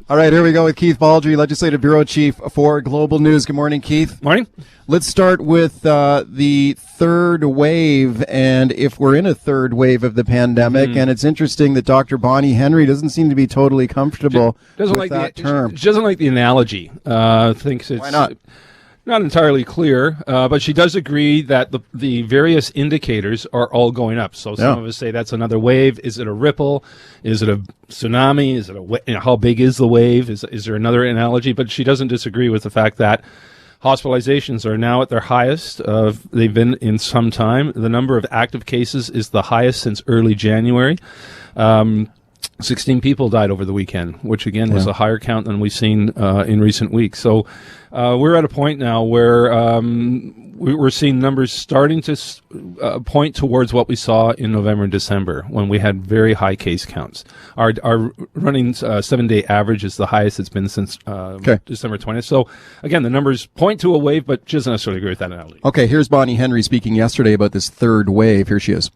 All right, here we go with Keith Baldry, Legislative Bureau Chief for Global News. Good morning, Keith. Morning. Let's start with the third wave, and if we're in a third wave of the pandemic, and it's interesting that Dr. Bonnie Henry doesn't seem to be totally comfortable with that term. She doesn't like the analogy. Thinks it's Why not? Not entirely clear, but she does agree that the various indicators are all going up. So some of us say that's another wave. Is it a ripple? Is it a tsunami? Is it how big is the wave? Is there another analogy? But she doesn't disagree with the fact that hospitalizations are now at their highest. They've been in some time. The number of active cases is the highest since early January. 16 people died over the weekend, which again was a higher count than we've seen in recent weeks. So we're at a point now where we're seeing numbers starting to point towards what we saw in November and December when we had very high case counts. Our running 7-day average is the highest it's been since December 20th. So again, the numbers point to a wave, but she doesn't necessarily agree with that analogy. Okay, here's Bonnie Henry speaking yesterday about this third wave. Here she is.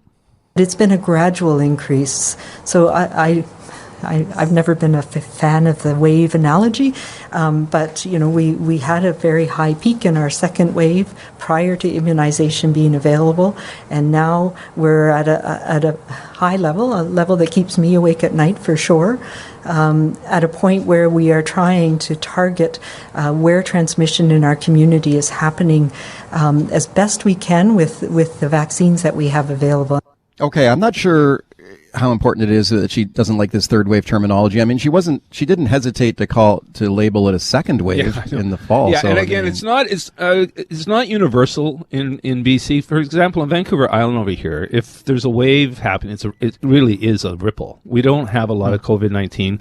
It's been a gradual increase. So I've never been a fan of the wave analogy, but we had a very high peak in our second wave prior to immunization being available, and now we're at a high level, a level that keeps me awake at night for sure. At a point where we are trying to target where transmission in our community is happening as best we can with the vaccines that we have available. Okay, I'm not sure how important it is that she doesn't like this third wave terminology. I mean, she didn't hesitate to label it a second wave in the fall. Yeah, so, and again, it's not universal in BC. For example, in Vancouver Island over here, if there's a wave happening, it really is a ripple. We don't have a lot of COVID-19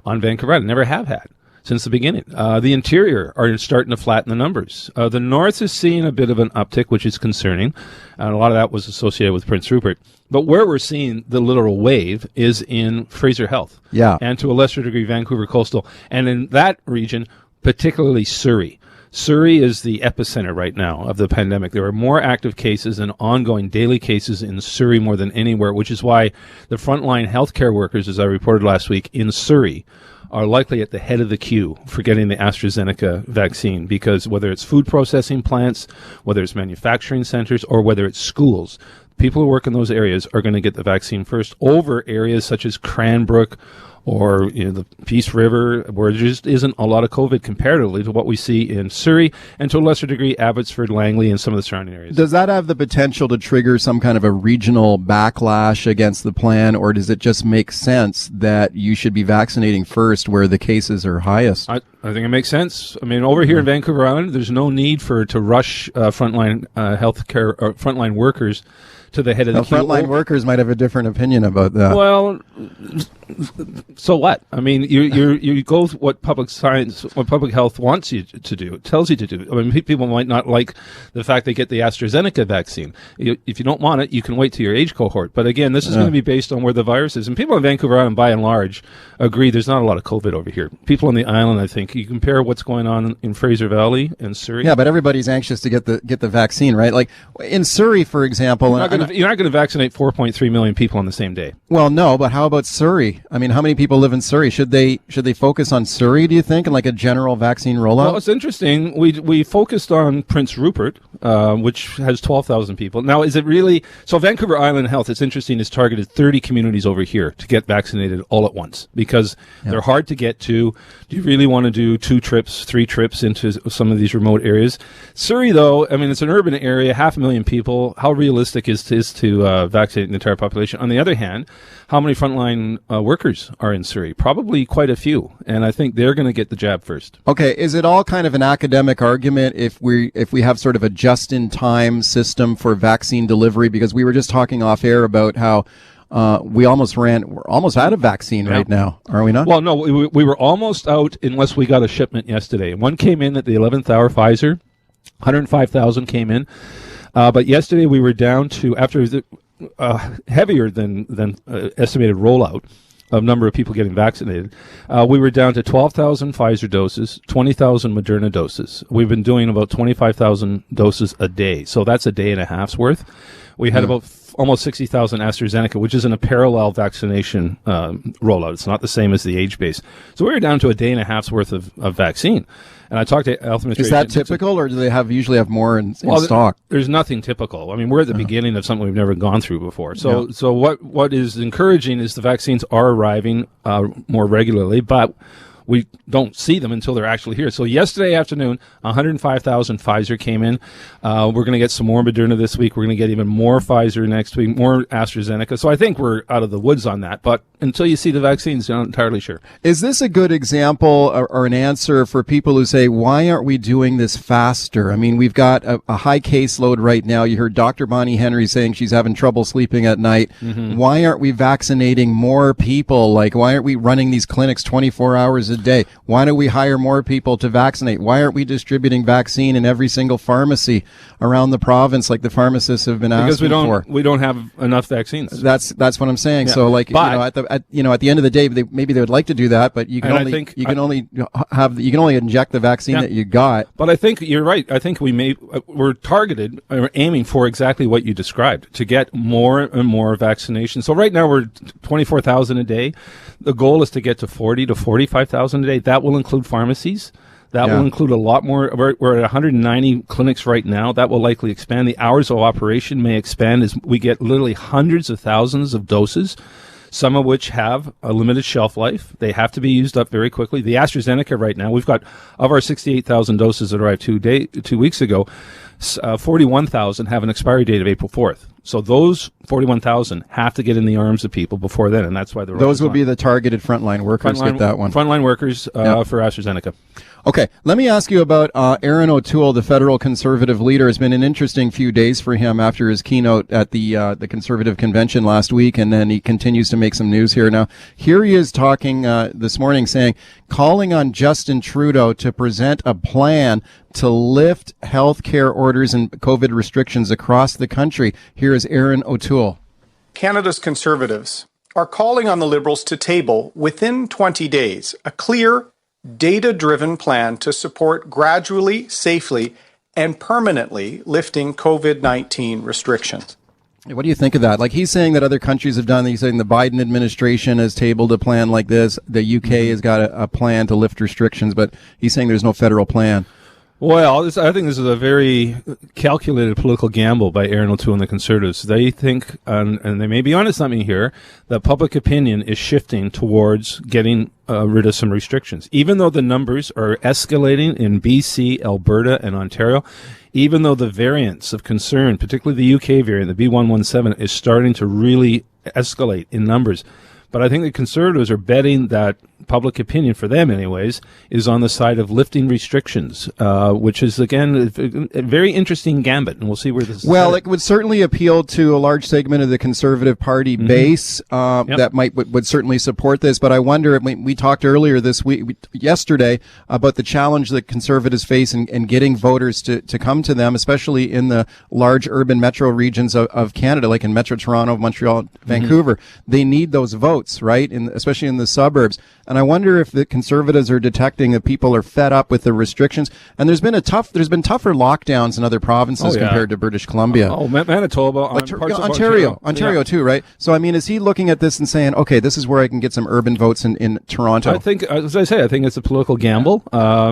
on Vancouver Island. Never have had since the beginning. The interior are starting to flatten the numbers. The north is seeing a bit of an uptick, which is concerning, and a lot of that was associated with Prince Rupert. But where we're seeing the literal wave is in Fraser Health, and to a lesser degree Vancouver Coastal, and in that region, particularly Surrey. Surrey is the epicenter right now of the pandemic. There are more active cases and ongoing daily cases in Surrey more than anywhere, which is why the frontline healthcare workers, as I reported last week, in Surrey are likely at the head of the queue for getting the AstraZeneca vaccine, because whether it's food processing plants, whether it's manufacturing centers, or whether it's schools, people who work in those areas are going to get the vaccine first over areas such as Cranbrook or the Peace River, where there just isn't a lot of COVID comparatively to what we see in Surrey, and to a lesser degree Abbotsford, Langley, and some of the surrounding areas. Does that have the potential to trigger some kind of a regional backlash against the plan, or does it just make sense that you should be vaccinating first where the cases are highest? I think it makes sense. I mean, over here in Vancouver Island, there's no need to rush frontline healthcare or frontline workers to the head of the queue. Frontline workers might have a different opinion about that. Well, so what? I mean, you go with what public health wants you to do, tells you to do. I mean, people might not like the fact they get the AstraZeneca vaccine. If you don't want it, you can wait to your age cohort. But again, this is going to be based on where the virus is. And people in Vancouver Island, by and large, agree there's not a lot of COVID over here. People on the island, I think, you compare what's going on in Fraser Valley and Surrey. Yeah, but everybody's anxious to get the vaccine, right? Like in Surrey, for example. You're not going to vaccinate 4.3 million people on the same day. Well, no, but how about Surrey? I mean, how many people live in Surrey? Should they focus on Surrey, do you think, and like a general vaccine rollout? Well, it's interesting. We focused on Prince Rupert, which has 12,000 people. Now, is it really... So Vancouver Island Health, it's interesting, has targeted 30 communities over here to get vaccinated all at once because they're hard to get to. Do you really want to do 2 trips, 3 trips into some of these remote areas? Surrey, though, I mean, it's an urban area, 500,000 people. How realistic is to vaccinate the entire population? On the other hand, how many frontline workers are in Surrey? Probably quite a few, and I think they're going to get the jab first. Okay, is it all kind of an academic argument if we have sort of a just-in-time system for vaccine delivery? Because we were just talking off air about how we're almost out of vaccine right now, are we not? Well, no, we were almost out unless we got a shipment yesterday. One came in at the 11th hour, Pfizer. 105,000 came in. But yesterday we were down to, after the heavier than estimated rollout of number of people getting vaccinated, we were down to 12,000 Pfizer doses, 20,000 Moderna doses. We've been doing about 25,000 doses a day. So that's a day and a half's worth. We had about almost 60,000 AstraZeneca, which is in a parallel vaccination rollout. It's not the same as the age base. So we were down to a day and a half's worth of vaccine. And I talked to Health Administration. Is that typical, or do they usually have more in stock? There's nothing typical. I mean, we're at the beginning of something we've never gone through before. So what is encouraging is the vaccines are arriving more regularly, but we don't see them until they're actually here. So yesterday afternoon, 105,000 Pfizer came in. We're going to get some more Moderna this week. We're going to get even more Pfizer next week, more AstraZeneca. So I think we're out of the woods on that. But until you see the vaccines, you're not entirely sure. Is this a good example or an answer for people who say, why aren't we doing this faster? I mean, we've got a high caseload right now. You heard Dr. Bonnie Henry saying she's having trouble sleeping at night. Mm-hmm. Why aren't we vaccinating more people? Like, why aren't we running these clinics 24 hours a day? Why don't we hire more people to vaccinate? Why aren't we distributing vaccine in every single pharmacy around the province like the pharmacists have been asking for? Because we don't have enough vaccines. That's what I'm saying. Yeah. So, like, but, at the end of the day, maybe they would like to do that, but you can only inject the vaccine that you got. But I think you're right. I think we're targeted, or aiming for exactly what you described, to get more and more vaccinations. So right now we're 24,000 a day. The goal is to get to 40 to 45,000 a day. That will include pharmacies. That will include a lot more. We're at 190 clinics right now. That will likely expand. The hours of operation may expand as we get literally hundreds of thousands of doses, some of which have a limited shelf life. They have to be used up very quickly. The AstraZeneca right now, we've got, of our 68,000 doses that arrived 2 weeks ago, 41,000 have an expiry date of April 4th. So those 41,000 have to get in the arms of people before then, and that's why those will be the targeted frontline workers. Get that one. Frontline workers for AstraZeneca. Okay, let me ask you about Aaron O'Toole, the federal Conservative leader. It's been an interesting few days for him after his keynote at the Conservative convention last week, and then he continues to make some news here. Now, here he is talking this morning, calling on Justin Trudeau to present a plan to lift health care orders and COVID restrictions across the country. Here is Aaron O'Toole. Canada's Conservatives are calling on the Liberals to table, within 20 days, a clear, data-driven plan to support gradually, safely, and permanently lifting COVID-19 restrictions. What do you think of that? Like, he's saying that other countries have done. He's saying the Biden administration has tabled a plan like this. The UK has got a plan to lift restrictions, but he's saying there's no federal plan. Well, I think this is a very calculated political gamble by Aaron O'Toole and the Conservatives. They think, and they may be onto something here, that public opinion is shifting towards getting rid of some restrictions. Even though the numbers are escalating in BC, Alberta, and Ontario, even though the variants of concern, particularly the UK variant, the B117, is starting to really escalate in numbers. But I think the Conservatives are betting that public opinion, for them anyways, is on the side of lifting restrictions, which is, again, a very interesting gambit, and we'll see where this is Well, headed. it would certainly appeal to a large segment of the Conservative Party base that would certainly support this, but I wonder, we talked earlier yesterday, about the challenge that Conservatives face in getting voters to come to them, especially in the large urban metro regions of Canada, like in Metro Toronto, Montreal, Vancouver. They need those votes, right? Especially in the suburbs. And I wonder if the Conservatives are detecting that people are fed up with the restrictions. And there's been tougher lockdowns in other provinces compared to British Columbia. Manitoba, Ontario too, right? So I mean, is he looking at this and saying, okay, this is where I can get some urban votes in Toronto? I think, as I say, I think it's a political gamble.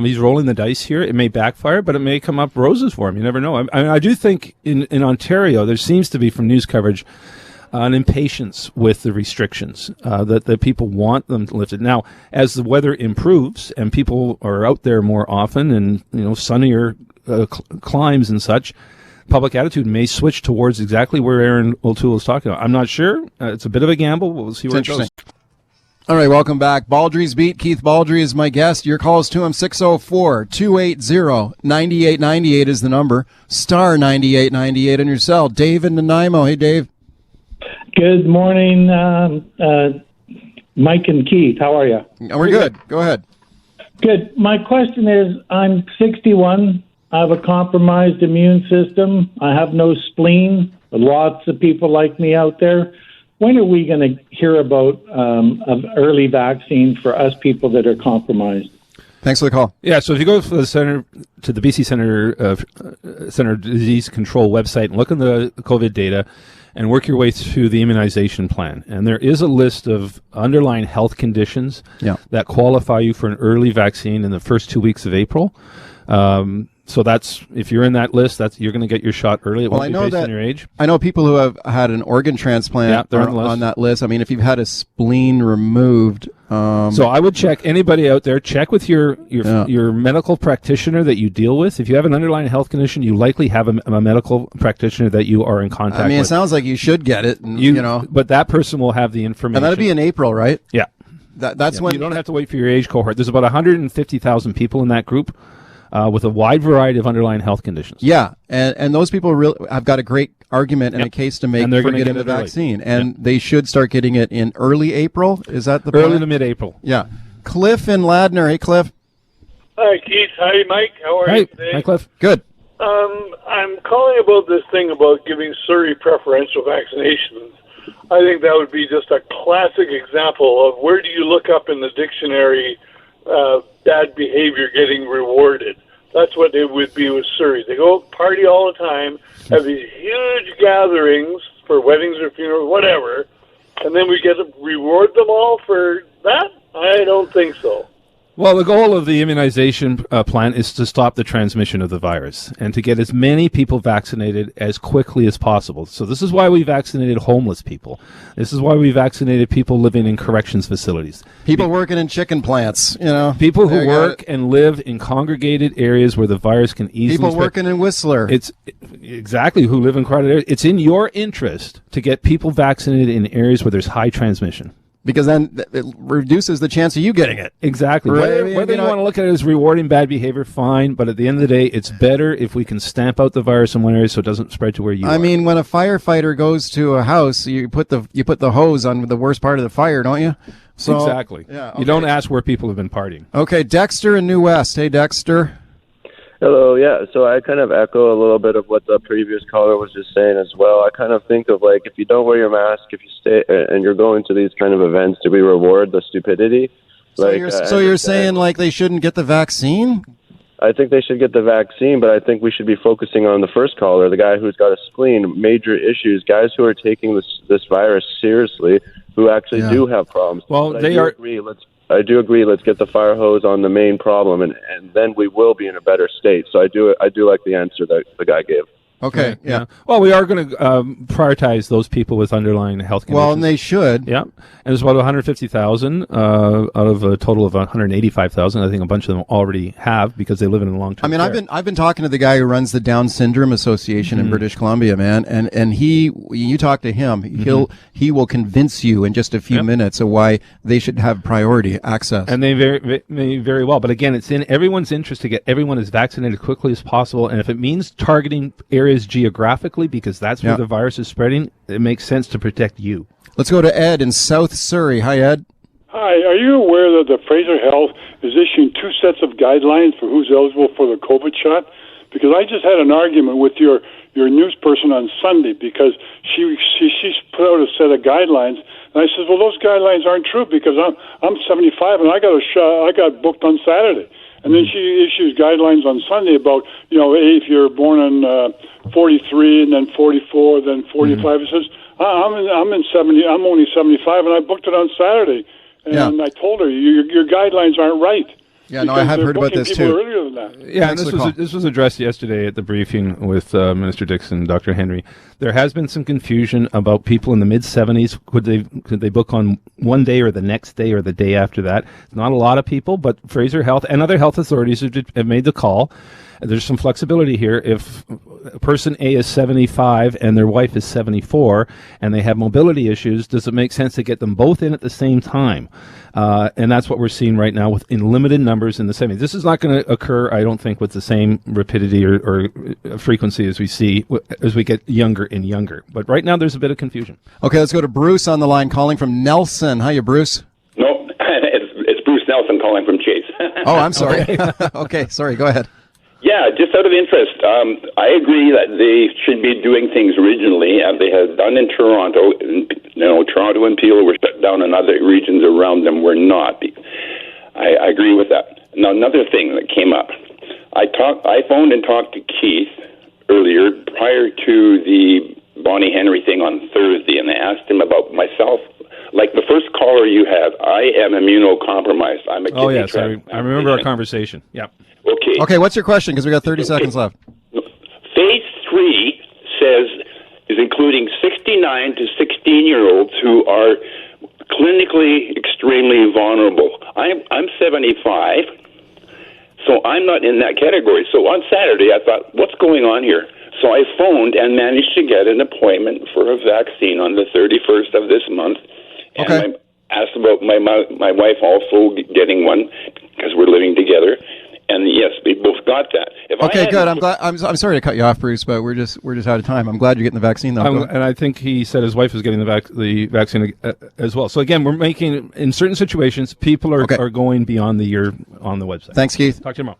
He's rolling the dice here. It may backfire, but it may come up roses for him. You never know. I do think in Ontario there seems to be, from news coverage, an impatience with the restrictions, that people want them lifted. Now, as the weather improves and people are out there more often and, sunnier climes and such, public attitude may switch towards exactly where Aaron O'Toole is talking about. I'm not sure. It's a bit of a gamble. We'll see where it goes. All right, welcome back. Baldry's Beat. Keith Baldry is my guest. Your calls to him, 604-280-9898 is the number. Star 9898 on your cell. Dave in Nanaimo. Hey, Dave. Good morning, Mike and Keith. How are you? We're good. Go ahead. Good. My question is, I'm 61. I have a compromised immune system. I have no spleen. Lots of people like me out there. When are we going to hear about an early vaccine for us people that are compromised? Thanks for the call. Yeah, so if you go to the BC Center Disease Control website and look in the COVID data and work your way through the immunization plan. And there is a list of underlying health conditions that qualify you for an early vaccine in the first 2 weeks of April. So that's, if you're in that list, you're going to get your shot early. It won't be based on your age. I know people who have had an organ transplant they're on that list. I mean, if you've had a spleen removed. So I would check, anybody out there, check with your medical practitioner that you deal with. If you have an underlying health condition, you likely have a medical practitioner that you are in contact with. I mean, it sounds like you should get it. And, but that person will have the information. And that'll be in April, right? Yeah. That's when you don't have to wait for your age cohort. There's about 150,000 people in that group. With a wide variety of underlying health conditions. Yeah, and those people really have got a great argument and a case to make for getting the vaccine. And they should start getting it in early April. Is that the plan? Early to mid-April. Yeah. Cliff in Ladner. Hey, Cliff. Hi, Keith. Hi, Mike. How are you today? Hi, Cliff. Good. I'm calling about this thing about giving Surrey preferential vaccinations. I think that would be just a classic example of where do you look up in the dictionary bad behavior getting rewarded. That's what it would be with Surrey. They go party all the time, have these huge gatherings for weddings or funerals, whatever, and then we get to reward them all for that? I don't think so. Well, the goal of the immunization plan is to stop the transmission of the virus and to get as many people vaccinated as quickly as possible. So this is why we vaccinated homeless people. This is why we vaccinated people living in corrections facilities. People working in chicken plants, People who work and live in congregated areas where the virus can easily People working in Whistler. It's exactly who live in crowded areas. It's in your interest to get people vaccinated in areas where there's high transmission. Because then it reduces the chance of you getting it. Exactly. Right? Whether you want to look at it as rewarding bad behavior, fine. But at the end of the day, it's better if we can stamp out the virus in one area so it doesn't spread to where you are. I mean, when a firefighter goes to a house, you put the hose on the worst part of the fire, don't you? So, exactly. Yeah, okay. You don't ask where people have been partying. Okay, Dexter in New West. Hey, Dexter. Hello, yeah. So I kind of echo a little bit of what the previous caller was just saying as well. I kind of think of if you don't wear your mask, if you stay and you're going to these kind of events, do we reward the stupidity? So you're saying they shouldn't get the vaccine? I think they should get the vaccine, but I think we should be focusing on the first caller, the guy who's got a spleen, major issues, guys who are taking this virus seriously, who actually do have problems. Well, I do agree. Let's get the fire hose on the main problem, and then we will be in a better state. So I do like the answer that the guy gave. Okay, yeah. Well, we are going to prioritize those people with underlying health conditions. Well, and they should. Yeah. And there's about 150,000 out of a total of 185,000. I think a bunch of them already have because they live in a long-term care. I mean, I've been talking to the guy who runs the Down Syndrome Association in British Columbia, man, and you talk to him, he will convince you in just a few minutes of why they should have priority access. And they may very well. But again, it's in everyone's interest to get everyone as vaccinated as quickly as possible. And if it means targeting areas geographically because that's where the virus is spreading, it makes sense to protect you. Let's go to Ed in South Surrey. Hi, Ed. Hi. Are you aware that the Fraser Health is issuing 2 sets of guidelines for who's eligible for the COVID shot? Because I just had an argument with your news person on Sunday because she's put out a set of guidelines, and I said, well, those guidelines aren't true because I'm 75 and I got a shot. I got booked on Saturday. And then she issues guidelines on Sunday about, if you're born in 43 and then 44, then 45. It says, I'm in 70. I'm only 75, and I booked it on Saturday. And I told her, your guidelines aren't right. Yeah, no, I have heard about this too. Earlier than that. Yeah, and this was addressed yesterday at the briefing with Minister Dixon, Dr. Henry. There has been some confusion about people in the mid-70s. Could they book on one day or the next day or the day after that? Not a lot of people, but Fraser Health and other health authorities have made the call. There's some flexibility here. If person A is 75 and their wife is 74 and they have mobility issues, does it make sense to get them both in at the same time? And that's what we're seeing right now in limited numbers in the 70s. This is not going to occur, I don't think, with the same rapidity or frequency as we see as we get younger and younger. But right now there's a bit of confusion. Okay, let's go to Bruce on the line calling from Nelson. Hiya, Bruce. No, it's Bruce Nelson calling from Chase. Oh, I'm sorry. Okay, sorry, go ahead. Yeah, just out of interest, I agree that they should be doing things originally, as they have done in Toronto. Toronto and Peel were shut down, and other regions around them were not. I agree with that. Now, another thing that came up. I phoned and talked to Keith earlier prior to the Bonnie Henry thing on Thursday, and I asked him about myself. Like the first caller you had, I am immunocompromised. I'm a kidney Oh, yes. I transplant remember our patient. conversation. Yep. Okay. Okay, what's your question? Because we got 30 seconds left. Phase 3 is including 69 to 16-year-olds who are clinically extremely vulnerable. I'm 75, so I'm not in that category. So on Saturday, I thought, what's going on here? So I phoned and managed to get an appointment for a vaccine on the 31st of this month. And Okay. I asked about my wife also getting one because we're living together. And yes, we both got that. Okay, good. I'm glad. I'm sorry to cut you off, Bruce, but we're just out of time. I'm glad you're getting the vaccine, though. And I think he said his wife was getting the vaccine as well. So again, we're making, in certain situations, people are going beyond the year on the website. Thanks, Keith. Talk to you tomorrow.